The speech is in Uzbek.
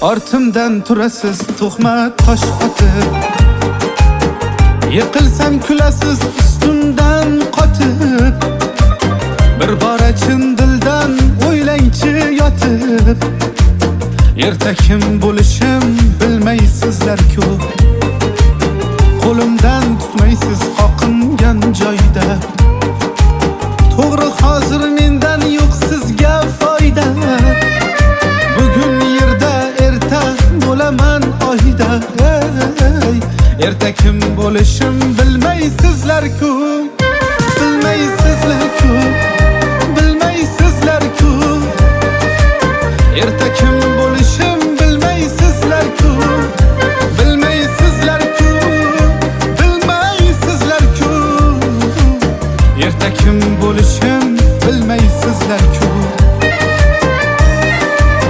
Ortimdan turasiz tuhmat tosh otib, yiqilsam kulasiz ustimdan qotib. Bir bora chin dildan o'ylangchi yotib, erta kim bo'lishim bilmaysizlar-ku. Qo'limdan tutmaysiz qoqingan joyda. To'g'ri hozir mendan yo'q sizga foyda. Bugun yerda erta bo'laman oyda. Erta kim bo'lishim bilmaysizlar-ku.